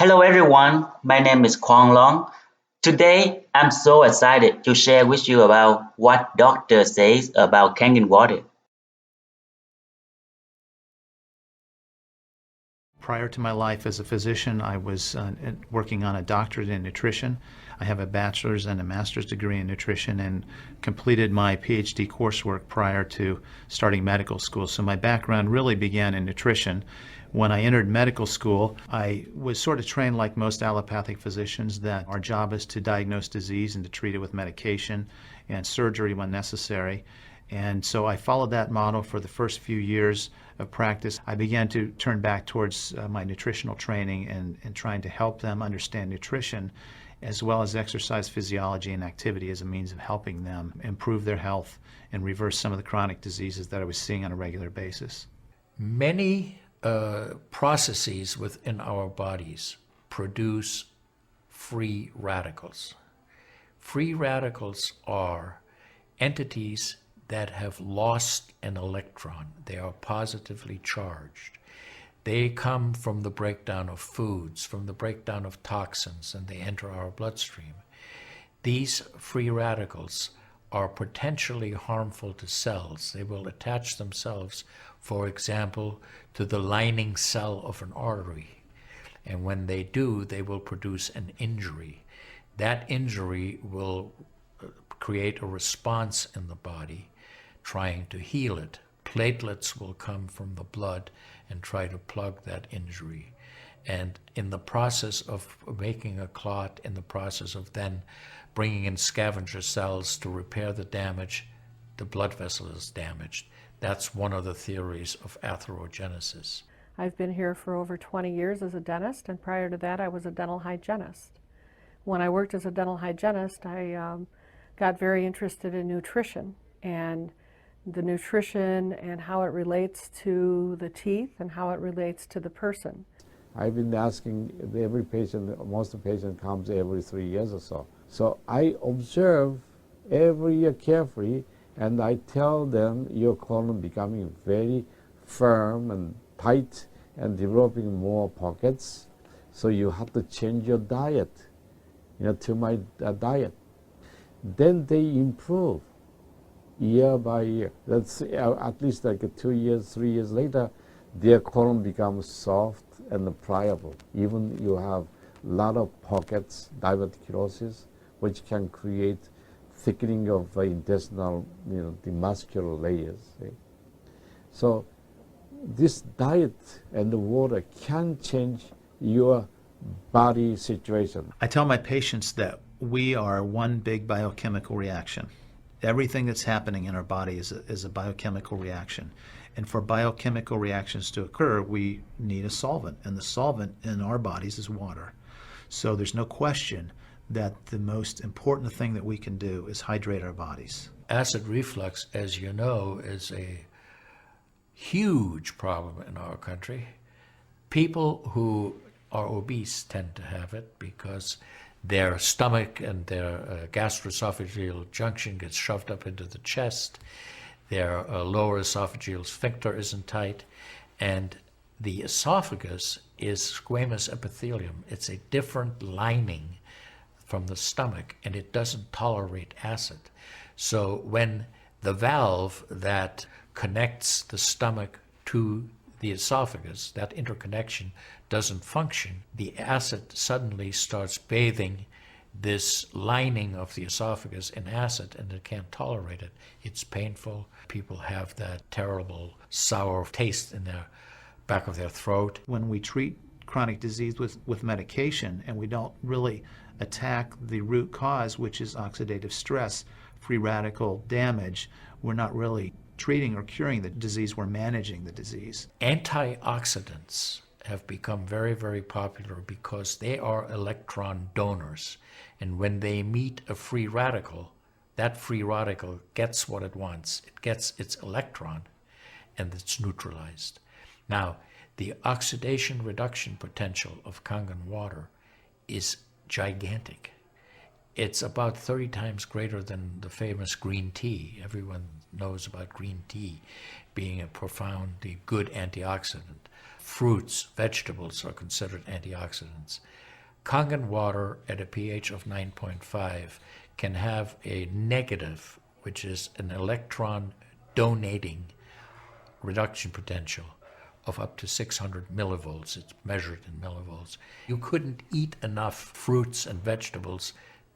Hello everyone, my name is Cuong Long. Today I'm so excited to share with you about what doctor says about Kangen water. Prior to my life as a physician, I was working on a doctorate in nutrition. I have a bachelor's and a master's degree in nutrition and completed my PhD coursework prior to starting medical school. So my background really began in nutrition. When I entered medical school, I was sort of trained like most allopathic physicians that our job is to diagnose disease and to treat it with medication and surgery when necessary. And so I followed that model for the first few years of practice. I began to turn back towards my nutritional training and trying to help them understand nutrition as well as exercise physiology and activity as a means of helping them improve their health and reverse some of the chronic diseases that I was seeing on a regular basis. Many processes within our bodies produce free radicals. Free radicals are entities that have lost an electron. They are positively charged. They come from the breakdown of foods, from the breakdown of toxins, and they enter our bloodstream. These free radicals are potentially harmful to cells. They will attach themselves, for example, to the lining cell of an artery. And when they do, they will produce an injury. That injury will create a response in the body trying to heal it. Platelets will come from the blood and try to plug that injury. And in the process of making a clot, in the process of then bringing in scavenger cells to repair the damage, the blood vessel is damaged. That's one of the theories of atherogenesis. I've been here for over 20 years as a dentist, and prior to that I was a dental hygienist. When I worked as a dental hygienist, I got very interested in nutrition and the nutrition and how it relates to the teeth and how it relates to the person. I've been asking every patient, most of the patient comes every 3 years or so. So I observe every year carefully and I tell them your colon becoming very firm and tight and developing more pockets. So you have to change your diet, to my diet. Then they improve year by year. That's at least like 2 years, 3 years later, their colon becomes soft and pliable. Even you have a lot of pockets, diverticulosis, which can create thickening of intestinal, the muscular layers. So this diet and the water can change your body situation. I tell my patients that we are one big biochemical reaction. Everything that's happening in our body is a biochemical reaction. And for biochemical reactions to occur, we need a solvent. And the solvent in our bodies is water. So there's no question that the most important thing that we can do is hydrate our bodies. Acid reflux, as you know, is a huge problem in our country. People who are obese tend to have it because their stomach and their gastroesophageal junction gets shoved up into the chest. Their lower esophageal sphincter isn't tight. And the esophagus is squamous epithelium. It's a different lining from the stomach, and it doesn't tolerate acid. So when the valve that connects the stomach to the esophagus, that interconnection doesn't function, the acid suddenly starts bathing this lining of the esophagus in acid, and it can't tolerate it. It's painful. People have that terrible sour taste in their back of their throat. When we treat chronic disease with medication and we don't really attack the root cause, which is oxidative stress, free radical damage, we're not really treating or curing the disease, we're managing the disease. Antioxidants have become very, very popular because they are electron donors. And when they meet a free radical, that free radical gets what it wants. It gets its electron and it's neutralized. Now, the oxidation reduction potential of Kangen water is gigantic. It's about 30 times greater than the famous green tea. Everyone knows about green tea being a profoundly good antioxidant. Fruits, vegetables are considered antioxidants. Kangen water at a pH of 9.5 can have a negative, which is an electron donating reduction potential of up to 600 millivolts. It's measured in millivolts. You couldn't eat enough fruits and vegetables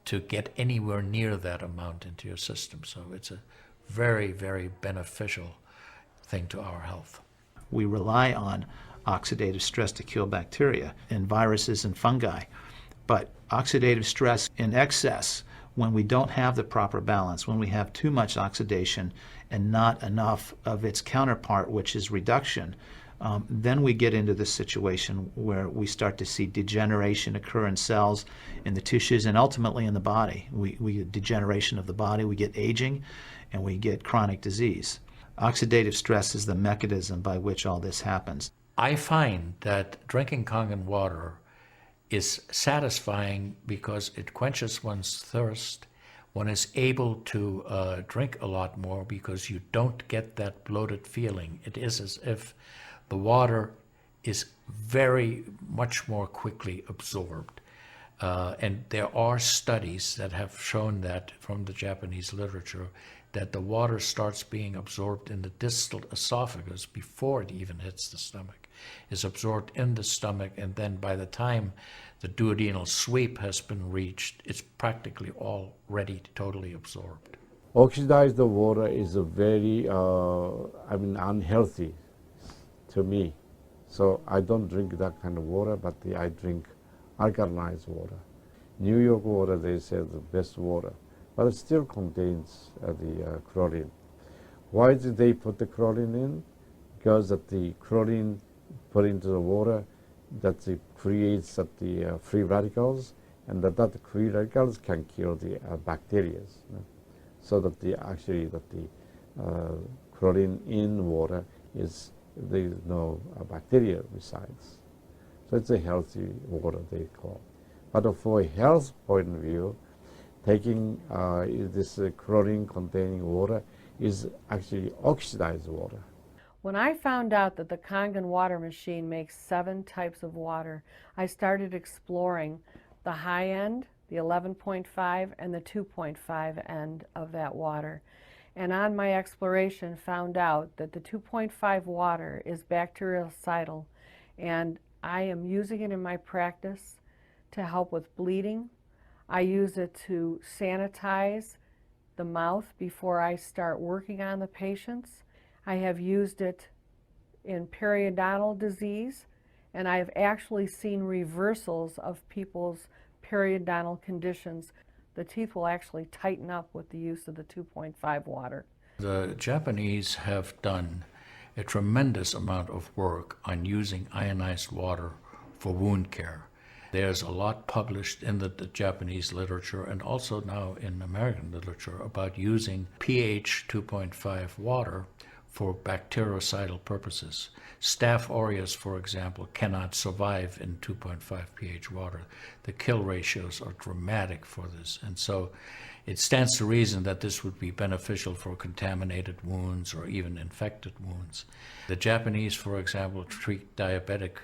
to get anywhere near that amount into your system. So it's a very, very beneficial thing to our health. We rely on oxidative stress to kill bacteria and viruses and fungi. But oxidative stress in excess, when we don't have the proper balance, when we have too much oxidation and not enough of its counterpart, which is reduction, then we get into this situation where we start to see degeneration occur in cells, in the tissues, and ultimately in the body. We get degeneration of the body, we get aging, and we get chronic disease. Oxidative stress is the mechanism by which all this happens. I find that drinking Kangen water is satisfying because it quenches one's thirst. One is able to drink a lot more because you don't get that bloated feeling. It is as if the water is very much more quickly absorbed. And there are studies that have shown that from the Japanese literature that the water starts being absorbed in the distal esophagus before it even hits the stomach. Is absorbed in the stomach, and then by the time the duodenal sweep has been reached, it's practically already totally absorbed. Oxidized water is a very, unhealthy to me. So I don't drink that kind of water, but I drink alkalized water. New York water, they say, the best water, but it still contains the chlorine. Why did they put the chlorine in? Because that the chlorine put into the water, that it creates the free radicals, and that free radicals can kill the bacteria. So that the chlorine in water is, there is no bacteria resides. So it's a healthy water, they call. But for a health point of view, taking this chlorine containing water is actually oxidized water. When I found out that the Kangen water machine makes 7 types of water, I started exploring the high end, the 11.5, and the 2.5 end of that water. And on my exploration found out that the 2.5 water is bactericidal, and I am using it in my practice to help with bleeding. I use it to sanitize the mouth before I start working on the patients. I have used it in periodontal disease, and I've actually seen reversals of people's periodontal conditions. The teeth will actually tighten up with the use of the 2.5 water. The Japanese have done a tremendous amount of work on using ionized water for wound care. There's a lot published in the Japanese literature and also now in American literature about using pH 2.5 water for bactericidal purposes. Staph aureus, for example, cannot survive in 2.5 pH water. The kill ratios are dramatic for this, and so it stands to reason that this would be beneficial for contaminated wounds or even infected wounds. The Japanese, for example, treat diabetic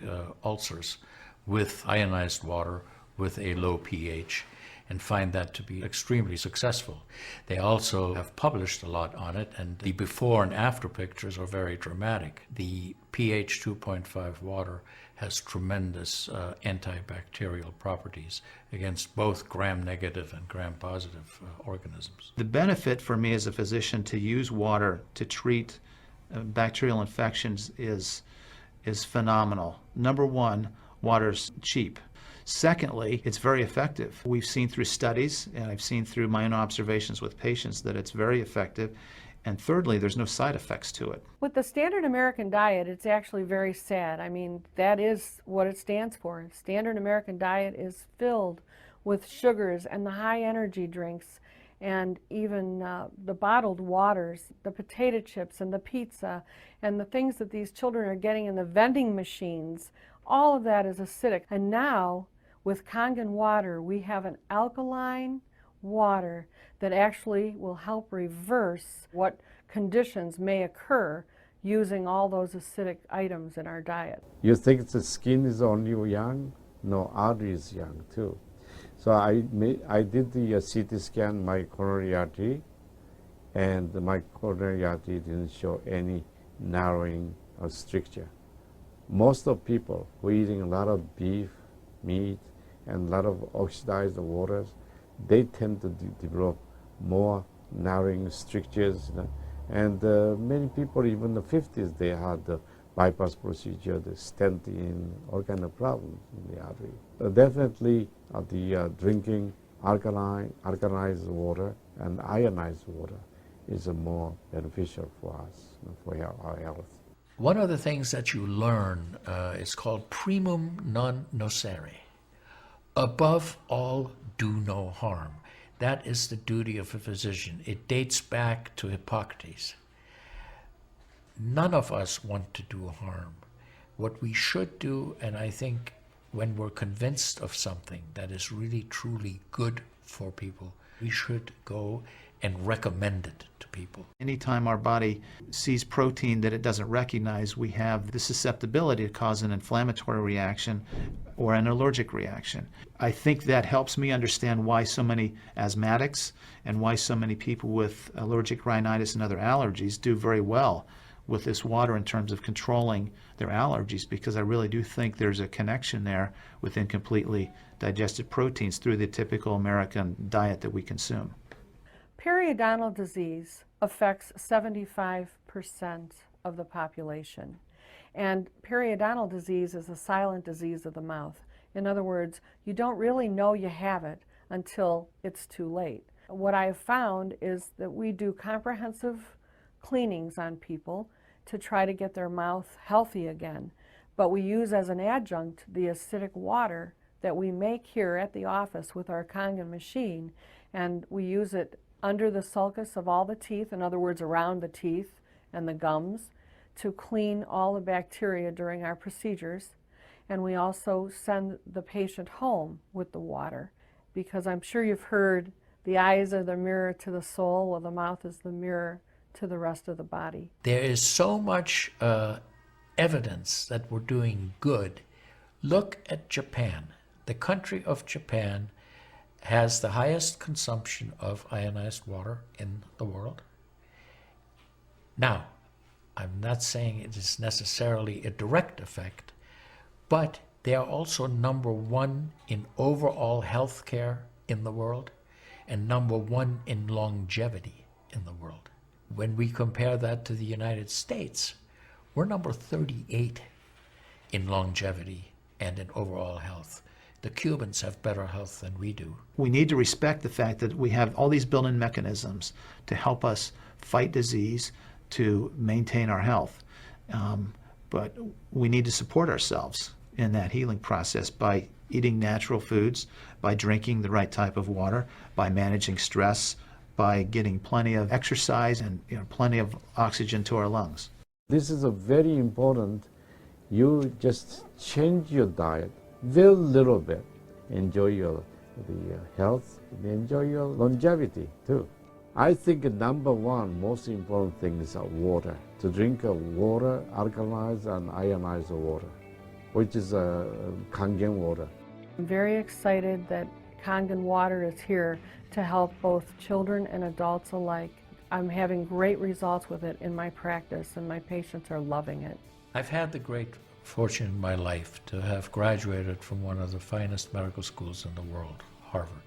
ulcers with ionized water with a low pH and find that to be extremely successful. They also have published a lot on it, and the before and after pictures are very dramatic. The pH 2.5 water has tremendous antibacterial properties against both gram-negative and gram-positive organisms. The benefit for me as a physician to use water to treat bacterial infections is phenomenal. Number one, water's cheap. Secondly, it's very effective. We've seen through studies, and I've seen through my own observations with patients, that it's very effective. And thirdly, there's no side effects to it. With the standard American diet, it's actually very sad. I mean, that is what it stands for. Standard American diet is filled with sugars and the high energy drinks and even the bottled waters, the potato chips and the pizza and the things that these children are getting in the vending machines. All of that is acidic. And now, with Kangen water, we have an alkaline water that actually will help reverse what conditions may occur using all those acidic items in our diet. You think the skin is only young? No, artery is young too. So I did the CT scan, my coronary artery, and my coronary artery didn't show any narrowing or stricture. Most of people who are eating a lot of beef, meat, and a lot of oxidized waters, they tend to develop more narrowing strictures. And many people, even in the 50s, they had the bypass procedure, the stent in, all kind of problems in the artery. Definitely the drinking alkalized water and ionized water is more beneficial for us, for our health. One of the things that you learn is called primum non nocere. Above all, do no harm. That is the duty of a physician. It dates back to Hippocrates. None of us want to do harm. What we should do, and I think when we're convinced of something that is really truly good for people, we should go and recommend it to people. Anytime our body sees protein that it doesn't recognize, we have the susceptibility to cause an inflammatory reaction or an allergic reaction. I think that helps me understand why so many asthmatics and why so many people with allergic rhinitis and other allergies do very well with this water in terms of controlling their allergies, because I really do think there's a connection there with incompletely digested proteins through the typical American diet that we consume. Periodontal disease affects 75% of the population. And periodontal disease is a silent disease of the mouth. In other words, you don't really know you have it until it's too late. What I have found is that we do comprehensive cleanings on people to try to get their mouth healthy again. But we use as an adjunct the acidic water that we make here at the office with our Kangen machine, and we use it under the sulcus of all the teeth, in other words, around the teeth and the gums, to clean all the bacteria during our procedures. And we also send the patient home with the water, because I'm sure you've heard the eyes are the mirror to the soul, well, the mouth is the mirror to the rest of the body. There is so much evidence that we're doing good. Look at Japan. The country of Japan has the highest consumption of ionized water in the world. Now, I'm not saying it is necessarily a direct effect, but they are also number one in overall health care in the world and number one in longevity in the world. When we compare that to the United States, we're number 38 in longevity and in overall health. The Cubans have better health than we do. We need to respect the fact that we have all these built-in mechanisms to help us fight disease, to maintain our health. But we need to support ourselves in that healing process by eating natural foods, by drinking the right type of water, by managing stress, by getting plenty of exercise and plenty of oxygen to our lungs. This is a very important. You just change your diet very little bit. Enjoy the health, enjoy your longevity too. I think number one most important thing is water. To drink water, alkalized and ionized water, which is Kangen water. I'm very excited that Kangen Water is here to help both children and adults alike. I'm having great results with it in my practice, and my patients are loving it. I've had the great fortune in my life to have graduated from one of the finest medical schools in the world, Harvard.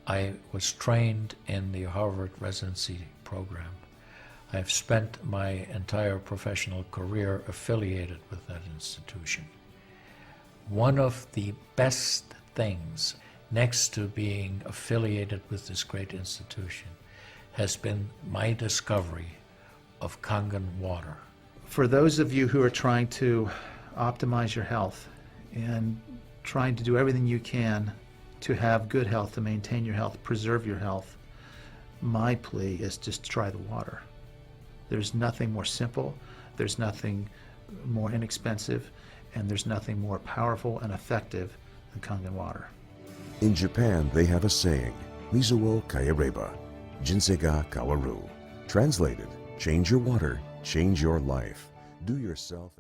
I was trained in the Harvard residency program. I've spent my entire professional career affiliated with that institution. One of the best things, next to being affiliated with this great institution, has been my discovery of Kangen Water. For those of you who are trying to optimize your health and trying to do everything you can to have good health, to maintain your health, preserve your health, my plea is just try the water. There's nothing more simple, there's nothing more inexpensive, and there's nothing more powerful and effective than Kangen Water. In Japan, they have a saying, Mizuo Kayareba, Jinsei ga Kawaru. Translated, change your water, change your life. Do yourself